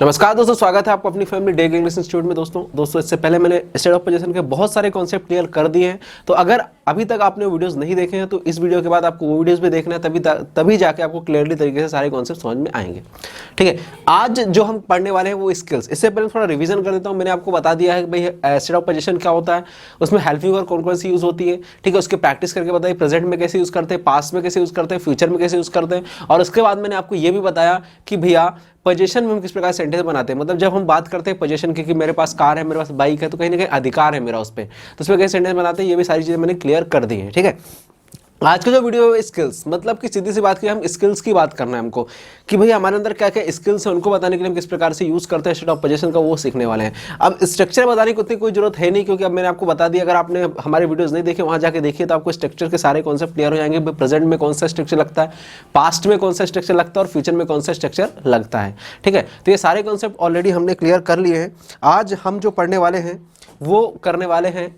नमस्कार दोस्तों, स्वागत है आपको अपनी फैमिली डे इंग्लिश इंस्टीट्यूट में। दोस्तों इससे पहले मैंने स्टेट ऑफ पोजीशन के बहुत सारे कॉन्सेप्ट क्लियर कर दिए हैं। तो अगर अभी तक आपने वीडियोस नहीं देखे हैं तो इस वीडियो के बाद आपको वो वीडियोस भी देखना है, तभी जाके आपको क्लियरली तरीके से सारे कॉन्सेप्ट समझ में आएंगे। ठीक है, आज जो हम पढ़ने वाले हैं वो स्किल्स। इससे पहले थोड़ा रिवीजन कर देता हूँ। मैंने आपको बता दिया है कि भाई स्टेट ऑफ पोजीशन क्या होता है, उसमें हेल्पिंग वर्ब कौन कौन सी यूज होती है। ठीक है, उसके प्रैक्टिस करके बताइए प्रेजेंट में कैसे यूज करते हैं, पास्ट में कैसे यूज करते हैं, फ्यूचर में कैसे यूज करते हैं। और उसके बाद मैंने आपको ये भी बताया कि भैया पोजीशन में हम किस प्रकार सेंटेंस बनाते हैं। मतलब जब हम बात करते हैं पोजीशन की कि मेरे पास कार है, मेरे पास बाइक है, तो कहीं ना कहीं अधिकार है मेरा उस पर, तो उसमें कैसे सेंटेंस बनाते हैं, ये भी सारी चीज़ें मैंने क्लियर कर दी है। ठीक है, आज का जो वीडियो है स्किल्स, मतलब कि सीधी सी बात की हम स्किल्स की बात करना है हमको कि भाई हमारे अंदर क्या क्या स्किल्स है, उनको बताने के लिए हम किस प्रकार से यूज करते हैं स्टेट ऑफ पोजीशन का, वो सीखने वाले हैं। अब स्ट्रक्चर बताने की उतनी कोई जरूरत है नहीं, क्योंकि अब मैंने आपको बता दिया। अगर आपने हमारे वीडियोस नहीं देखे, वहां जाके देखिए, तो आपको स्ट्रक्चर के सारे कॉन्सेप्ट क्लियर हो जाएंगे। प्रेजेंट में कौन सा स्ट्रक्चर लगता है, पास्ट में कौन सा स्ट्रक्चर लगता है और फ्यूचर में कौन सा स्ट्रक्चर लगता है। ठीक है, तो ये सारे कॉन्सेप्ट ऑलरेडी हमने क्लियर कर लिए हैं। आज हम जो पढ़ने वाले हैं वो करने वाले हैं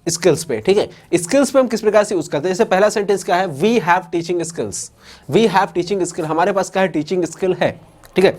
स्किल्स पे। ठीक है, स्किल्स पे हम किस प्रकार से यूज करते हैं। जैसे पहला सेंटेंस क्या है, we have teaching skills. We have teaching skill, हमारे पास क्या है, टीचिंग स्किल है। ठीक है,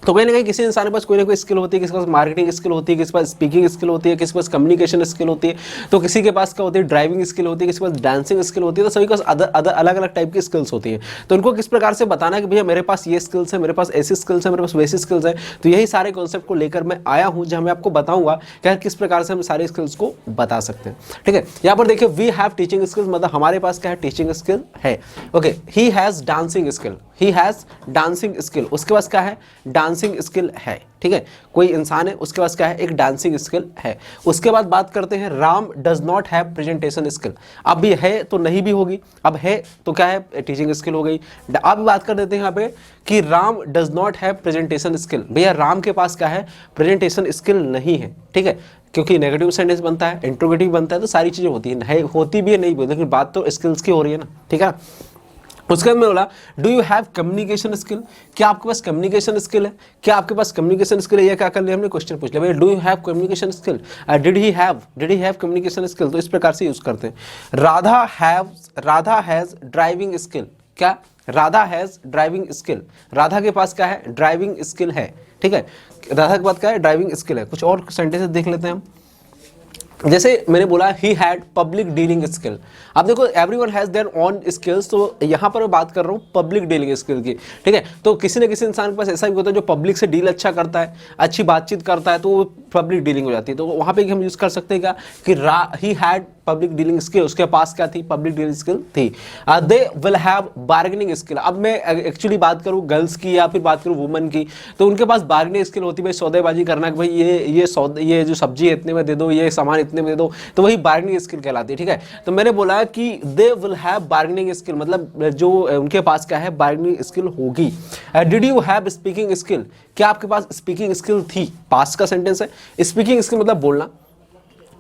तो कहीं ना कहीं किसी इंसान के पास कोई ना कोई स्किल होती है। किसी के पास मार्केटिंग स्किल होती है, किसी के पास स्पीकिंग स्किल होती है, किसी के पास कम्युनिकेशन स्किल होती है, तो किसी के पास क्या होती है, ड्राइविंग स्किल होती है, किसी के पास डांसिंग स्किल होती है। तो सभी के पास अलग अलग टाइप की स्किल्स होती है। तो उनको किस प्रकार से बताना है कि भैया मेरे पास ये स्किल्स है, मेरे पास ऐसी स्किल्स है, मेरे पास वैसी स्किल्स है। तो यही सारे कॉन्सेप्ट को लेकर मैं आया हूँ, जहाँ मैं आपको बताऊंगा कि किस प्रकार से हम सारे स्किल्स को बता सकते हैं। ठीक है, यहाँ पर देखिए वी हैव टीचिंग स्किल्स, मतलब हमारे पास क्या है, टीचिंग स्किल है। Okay, he has dancing skill, he has dancing skill, उसके पास क्या है, डांसिंग स्किल है। ठीक है, कोई इंसान है, उसके पास क्या है, एक डांसिंग स्किल है। उसके बाद बात करते हैं Ram does not have presentation skill. अब ये है तो नहीं भी होगी, अब है तो क्या है, टीचिंग स्किल हो गई। अब बात कर देते हैं यहाँ पे कि Ram does not have presentation skill. भैया राम के पास क्या है, प्रेजेंटेशन स्किल नहीं है। ठीक है, क्योंकि नेगेटिव सेंटेंस बनता है, इंट्रोगेटिव बनता है, तो सारी चीजें होती है, होती भी है, नहीं भी, लेकिन बात तो स्किल्स की हो रही है ना। ठीक है, उसके बाद में बोला do you have communication skill, क्या आपके पास कम्युनिकेशन स्किल है, क्या आपके पास कम्युनिकेशन स्किल है। ये क्या कर लिया हमने, क्वेश्चन पूछ लिया, do you have communication skill, did he have communication skill. तो इस प्रकार से यूज करते हैं। राधा हैज ड्राइविंग स्किल, क्या Radha has driving skill, Radha के पास क्या है, ड्राइविंग स्किल है। ठीक है, राधा के पास क्या है, ड्राइविंग स्किल है। कुछ और सेंटेंसेस देख लेते हैं हम। जैसे मैंने बोला he had public dealing skill. अब देखो everyone has their own skills, तो यहाँ पर मैं बात कर रहा हूँ पब्लिक डीलिंग स्किल की। ठीक है, तो किसी न किसी इंसान के पास ऐसा भी होता है जो पब्लिक से डील अच्छा करता है, अच्छी बातचीत करता है, तो वो पब्लिक डीलिंग हो जाती है। तो वहाँ पे हम यूज कर सकते हैं क्या कि he had public dealing skill, उसके पास क्या थी, पब्लिक डीलिंग स्किल थी। They will have bargaining skill. अब मैं एक्चुअली बात करूँ गर्ल्स की या फिर बात करूँ वुमेन की, तो उनके पास बार्गेनिंग स्किल होती है, भाई सौदेबाजी करना कि भाई ये जो सब्जी है इतने में दे दो, ये सामान इतने में दे दो, तो वही बार्गेनिंग स्किल कहलाती है। ठीक है, तो मैंने बोला कि they will have bargaining skill, मतलब जो उनके पास क्या है, बार्गेनिंग स्किल होगी। Did you have speaking skill, क्या आपके पास स्पीकिंग स्किल थी, पास्ट का सेंटेंस है। स्पीकिंग स्किल मतलब बोलना।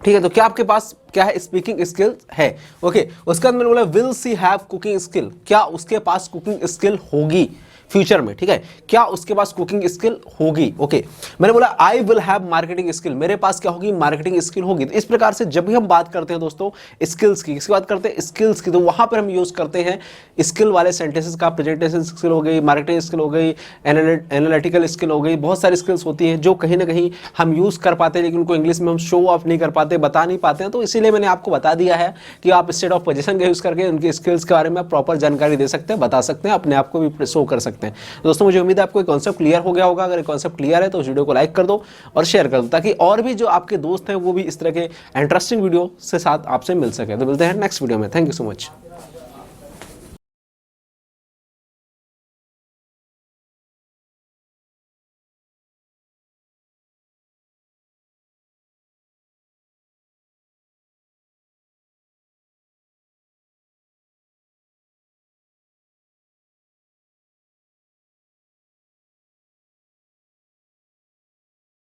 ठीक है, तो क्या आपके पास क्या है, स्पीकिंग स्किल है। ओके, उसके बाद मैंने बोला will see have cooking skill, क्या उसके पास कुकिंग स्किल होगी फ्यूचर में। ठीक है, क्या उसके पास कुकिंग स्किल होगी। ओके, मैंने बोला I will have marketing skill, मेरे पास क्या होगी, मार्केटिंग स्किल होगी। तो इस प्रकार से जब भी हम बात करते हैं दोस्तों स्किल्स की, किसकी बात करते हैं, स्किल्स की, तो वहां पर हम यूज करते हैं स्किल वाले सेंटेंसेस का। प्रेजेंटेशन स्किल हो गई, मार्केटिंग स्किल हो गई, एनालिटिकल स्किल हो गई, बहुत सारी स्किल्स होती हैं जो कहीं ना कहीं हम यूज कर पाते हैं, लेकिन उनको इंग्लिश में हम शो ऑफ नहीं कर पाते, बता नहीं पाते हैं। तो इसीलिए मैंने आपको बता दिया है कि आप स्टेट ऑफ पोजीशन का यूज करके उनकी स्किल्स के बारे में प्रॉपर जानकारी दे सकते हैं, बता सकते हैं, अपने आप को भी शो कर सकते हैं। दोस्तों मुझे उम्मीद है आपको कॉन्सेप्ट क्लियर हो गया होगा। अगर कॉन्सेप्ट क्लियर है तो उस वीडियो को लाइक कर दो और शेयर कर दो, ताकि और भी जो आपके दोस्त हैं वो भी इस तरह के इंटरेस्टिंग वीडियो से साथ आपसे मिल सके। तो मिलते हैं नेक्स्ट वीडियो में। Thank you so much.